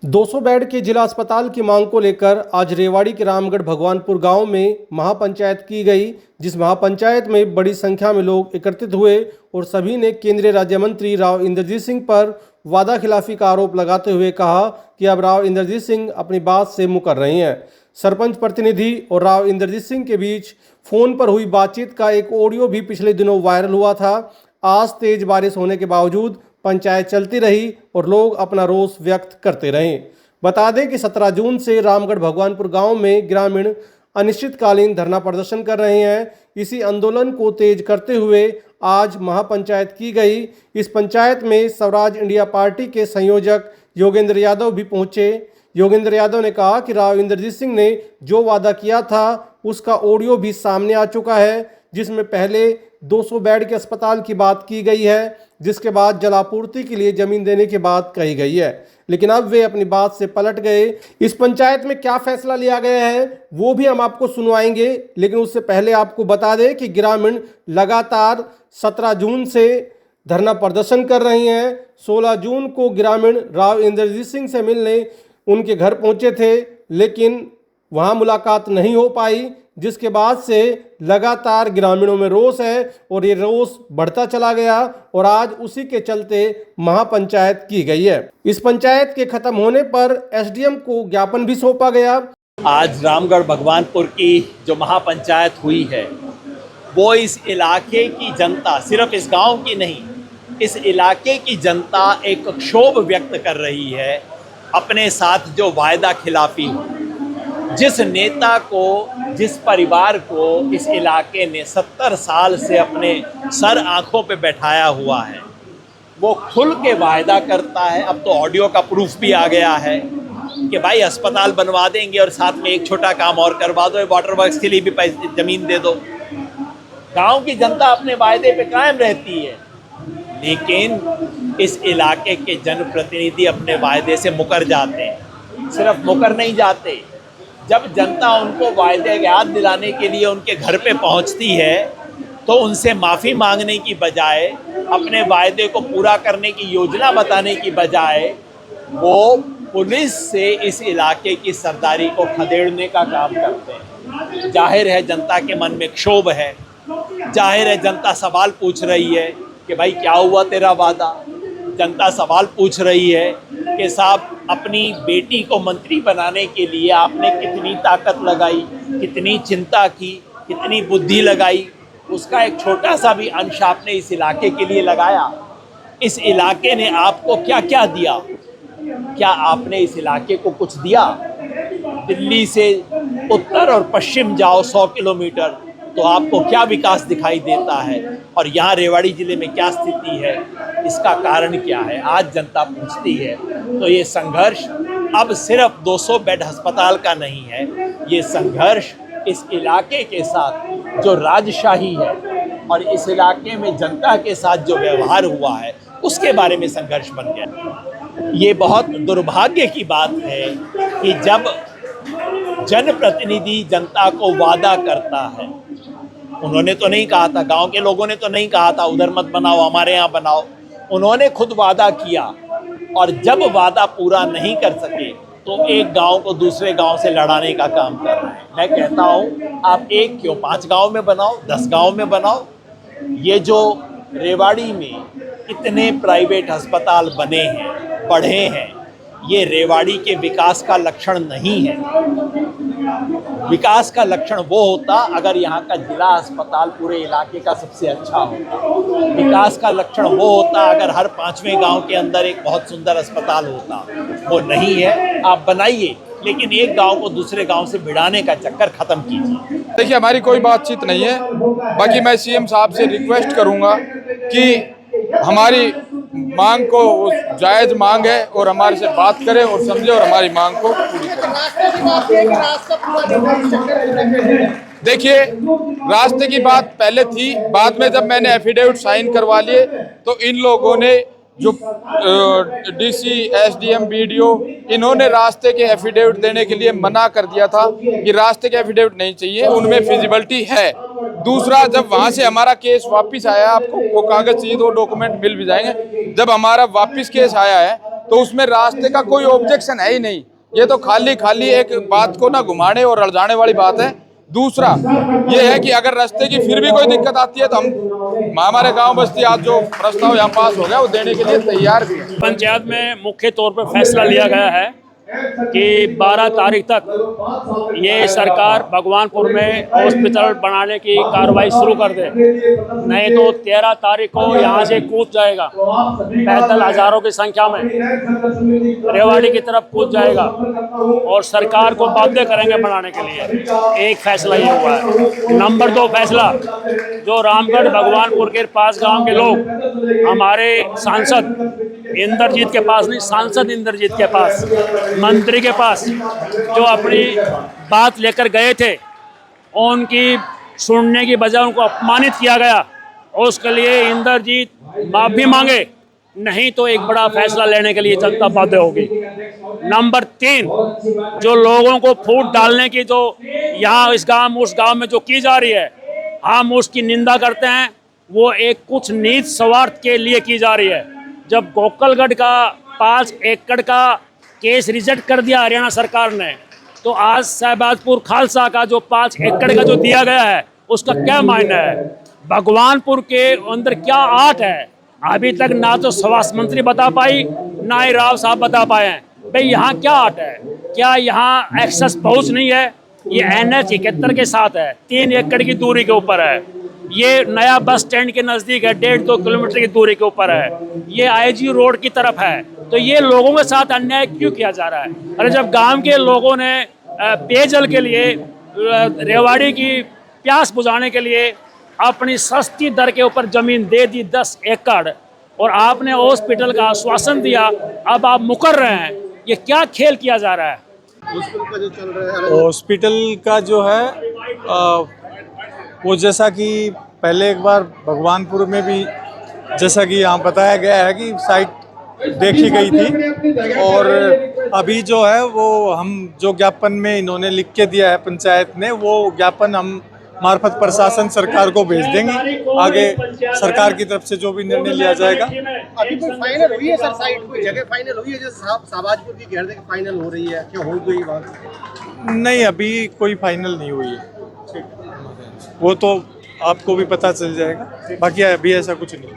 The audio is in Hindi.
200 बेड के जिला अस्पताल की मांग को लेकर आज रेवाड़ी के रामगढ़ भगवानपुर गांव में महापंचायत की गई, जिस महापंचायत में बड़ी संख्या में लोग एकत्रित हुए और सभी ने केंद्रीय राज्य मंत्री राव इंद्रजीत सिंह पर वादा खिलाफी का आरोप लगाते हुए कहा कि अब राव इंद्रजीत सिंह अपनी बात से मुकर रहे हैं। सरपंच प्रतिनिधि और राव इंद्रजीत सिंह के बीच फोन पर हुई बातचीत का एक ऑडियो भी पिछले दिनों वायरल हुआ था। आज तेज बारिश होने के बावजूद पंचायत चलती रही और लोग अपना रोष व्यक्त करते रहे। बता दें कि 17 जून से रामगढ़ भगवानपुर गांव में ग्रामीण अनिश्चितकालीन धरना प्रदर्शन कर रहे हैं। इसी आंदोलन को तेज करते हुए आज महापंचायत की गई। इस पंचायत में स्वराज इंडिया पार्टी के संयोजक योगेंद्र यादव भी पहुंचे। योगेंद्र यादव ने कहा कि राव इंद्रजीत सिंह ने जो वादा किया था उसका ऑडियो भी सामने आ चुका है, जिसमें पहले 200 बेड के अस्पताल की बात की गई है, जिसके बाद जलापूर्ति के लिए जमीन देने की बात कही गई है, लेकिन अब वे अपनी बात से पलट गए। इस पंचायत में क्या फैसला लिया गया है वो भी हम आपको सुनवाएंगे, लेकिन उससे पहले आपको बता दें कि ग्रामीण लगातार 17 जून से धरना प्रदर्शन कर रहे हैं। 16 जून को ग्रामीण राव इंद्रजीत सिंह से मिलने उनके घर पहुंचे थे, लेकिन वहां मुलाकात नहीं हो पाई, जिसके बाद से लगातार ग्रामीणों में रोष है और ये रोष बढ़ता चला गया और आज उसी के चलते महापंचायत की गई है। इस पंचायत के खत्म होने पर एसडीएम को ज्ञापन भी सौंपा गया। आज रामगढ़ भगवानपुर की जो महापंचायत हुई है वो इस इलाके की जनता, सिर्फ इस गांव की नहीं, इस इलाके की जनता एक क्षोभ व्यक्त कर रही है अपने साथ जो वायदा खिलाफी, जिस नेता को, जिस परिवार को इस इलाके ने 70 साल से अपने सर आंखों पे बैठाया हुआ है, वो खुल के वायदा करता है। अब तो ऑडियो का प्रूफ भी आ गया है कि भाई अस्पताल बनवा देंगे और साथ में एक छोटा काम और करवा दो, वाटर वर्क्स के लिए भी पैसे जमीन दे दो। गांव की जनता अपने वायदे पे कायम रहती है, लेकिन इस इलाके के जनप्रतिनिधि अपने वायदे से मुकर जाते हैं। सिर्फ मुकर नहीं जाते, जब जनता उनको वायदे याद दिलाने के लिए उनके घर पे पहुंचती है तो उनसे माफ़ी मांगने की बजाय, अपने वायदे को पूरा करने की योजना बताने की बजाय वो पुलिस से इस इलाके की सरदारी को खदेड़ने का काम करते हैं। जाहिर है जनता के मन में क्षोभ है, जाहिर है जनता सवाल पूछ रही है कि भाई क्या हुआ तेरा वादा। जनता सवाल पूछ रही है कि साहब अपनी बेटी को मंत्री बनाने के लिए आपने कितनी ताकत लगाई, कितनी चिंता की, कितनी बुद्धि लगाई, उसका एक छोटा सा भी अंश आपने इस इलाके के लिए लगाया। इस इलाके ने आपको क्या क्या दिया? क्या आपने इस इलाके को कुछ दिया? दिल्ली से उत्तर और पश्चिम जाओ 100 किलोमीटर तो आपको क्या विकास दिखाई देता है, और यहाँ रेवाड़ी ज़िले में क्या स्थिति है, इसका कारण क्या है? आज जनता पूछती है। तो ये संघर्ष अब सिर्फ 200 बेड अस्पताल का नहीं है, ये संघर्ष इस इलाके के साथ जो राजशाही है और इस इलाके में जनता के साथ जो व्यवहार हुआ है उसके बारे में संघर्ष बन गया। ये बहुत दुर्भाग्य की बात है कि जब जनप्रतिनिधि जनता को वादा करता है, उन्होंने तो नहीं कहा था, गांव के लोगों ने तो नहीं कहा था उधर मत बनाओ हमारे यहाँ बनाओ, उन्होंने खुद वादा किया, और जब वादा पूरा नहीं कर सके तो एक गांव को दूसरे गांव से लड़ाने का काम कर रहे हैं। मैं कहता हूँ आप एक क्यों 5 गांव में बनाओ, 10 गांव में बनाओ। ये जो रेवाड़ी में इतने प्राइवेट अस्पताल बने हैं, बढ़े हैं, ये रेवाड़ी के विकास का लक्षण नहीं है। विकास का लक्षण वो होता अगर यहाँ का जिला अस्पताल पूरे इलाके का सबसे अच्छा हो। विकास का लक्षण वो होता अगर हर 5वें गांव के अंदर एक बहुत सुंदर अस्पताल होता। वो नहीं है। आप बनाइए, लेकिन एक गांव को दूसरे गांव से भिड़ाने का चक्कर खत्म कीजिए। देखिए, हमारी कोई बातचीत नहीं है। बाकी मैं सीएम साहब से रिक्वेस्ट करूंगा कि हमारी मांग को, जायज़ मांग है, और हमारे से बात करें और समझे और हमारी मांग को पूरी करें। देखिए, रास्ते की बात पहले थी, बाद में जब मैंने एफिडेविट साइन करवा लिए तो इन लोगों ने, जो डीसी, एसडीएम, बीडीओ, इन्होंने रास्ते के एफिडेविट देने के लिए मना कर दिया था कि रास्ते के एफिडेविट नहीं चाहिए, उनमें फिजिबिलिटी है। दूसरा, जब वहाँ से हमारा केस वापस आया, आपको वो कागज चाहिए तो डॉक्यूमेंट मिल भी जाएंगे। जब हमारा वापस केस आया है तो उसमें रास्ते का कोई ऑब्जेक्शन है ही नहीं। ये तो खाली एक बात को ना घुमाने और अड़जाने वाली बात है। दूसरा ये है कि अगर रास्ते की फिर भी कोई दिक्कत आती है तो हम हमारे गांव बस्ती आज जो प्रस्ताव यहाँ पास हो गया वो देने के लिए तैयार भी है। पंचायत में मुख्य तौर पर फैसला लिया गया है कि 12 तारीख तक ये सरकार भगवानपुर में हॉस्पिटल बनाने की कार्रवाई शुरू कर दे, नहीं तो 13 तारीख को यहाँ से कूद जाएगा, पैदल हजारों की संख्या में रेवाड़ी की तरफ कूद जाएगा और सरकार को बाध्य करेंगे बनाने के लिए। एक फैसला ये हुआ है। नंबर 2 फैसला, जो रामगढ़ भगवानपुर के पास गांव के लोग हमारे सांसद इंद्रजीत के पास नहीं, सांसद इंद्रजीत के पास, मंत्री के पास जो अपनी बात लेकर गए थे, उनकी सुनने की बजाय उनको अपमानित किया गया और उसके लिए इंद्रजीत माफी मांगे, नहीं तो एक बड़ा फैसला लेने के लिए जनता बाध्य होगी। नंबर 3, जो लोगों को फूट डालने की जो यहाँ इस गांव उस गांव में जो की जा रही है, हम उसकी निंदा करते हैं। वो एक कुछ नीच स्वार्थ के लिए की जा रही है। जब गोकलगढ़ का 5 एकड़ का केस रिजेक्ट कर दिया हरियाणा सरकार ने, तो आज शहबाजपुर खालसा का जो 5 एकड़ का जो दिया गया है उसका क्या मायना है? भगवानपुर के अंदर क्या आर्ट है? अभी तक ना तो स्वास्थ्य मंत्री बता पाई, ना ही राव साहब बता पाए हैं। भाई यहाँ क्या आर्ट है? क्या यहाँ एक्सेस पहुँच नहीं है? ये NH 71 के साथ है, 3 एकड़ की दूरी के ऊपर है। ये नया बस स्टैंड के नज़दीक है, 1.5-2 किलोमीटर की दूरी के ऊपर है। ये IG रोड की तरफ है। तो ये लोगों के साथ अन्याय क्यों किया जा रहा है? अरे जब गांव के लोगों ने पेयजल के लिए, रेवाड़ी की प्यास बुझाने के लिए अपनी सस्ती दर के ऊपर ज़मीन दे दी 10 एकड़, और आपने हॉस्पिटल का आश्वासन दिया, अब आप मुकर रहे हैं। ये क्या खेल किया जा रहा है? हॉस्पिटल का जो है वो जैसा कि पहले एक बार भगवानपुर में भी जैसा कि यहाँ बताया गया है कि साइट देखी गई थी, और अभी जो है वो हम जो ज्ञापन में इन्होंने लिख के दिया है पंचायत ने, वो ज्ञापन हम मार्फत प्रशासन सरकार को भेज देंगे। आगे सरकार की तरफ से जो भी निर्णय लिया जाएगा। अभी कोई फाइनल हुई है सर? साइट कोई जगह फाइनल हुई है? जैसे शाहबाजपुर की घेर देके फाइनल हो रही है, क्या हो गई बात? नहीं, अभी कोई फाइनल नहीं हुई है, वो तो आपको भी पता चल जाएगा। बाकी अभी ऐसा कुछ नहीं।